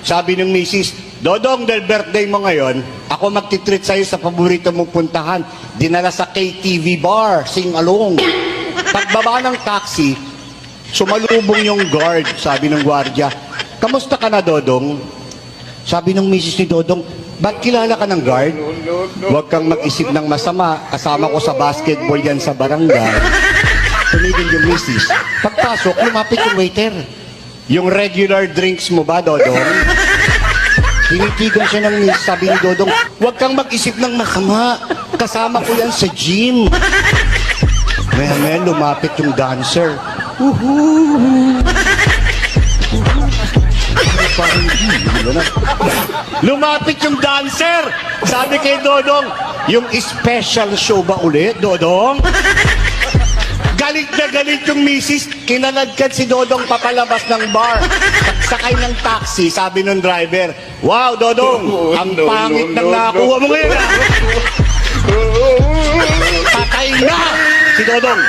Sabi ng misis, Dodong, dahil birthday mo ngayon, ako magtitreat sa'yo sa paborito mong puntahan. Dinala sa KTV bar, sing along. Pagbaba ng taxi, sumalubong yung guard, sabi ng gwardiya. Kamusta ka na, Dodong? Sabi ng misis ni Dodong, ba't kilala ka ng guard? Huwag kang mag-isip ng masama, kasama ko sa basketball yan sa barangay. Tumigil yung misis. Pagpasok, lumapit yung waiter. Yung regular drinks mo ba, Dodong? Tinitigan siya ng misis, sabi ni Dodong, huwag kang mag-isip ng masama, kasama ko yan sa gym. Maya-maya, lumapit yung dancer. Lumapit yung dancer! Sabi kay Dodong, yung special show ba ulit, Dodong? Galit na galit yung misis, kinaladkad si Dodong papalabas ng bar. Sakay ng taxi, sabi ng driver, wow, Dodong, ang pangit ng nakuha mo ngayon. Patay na si Dodong.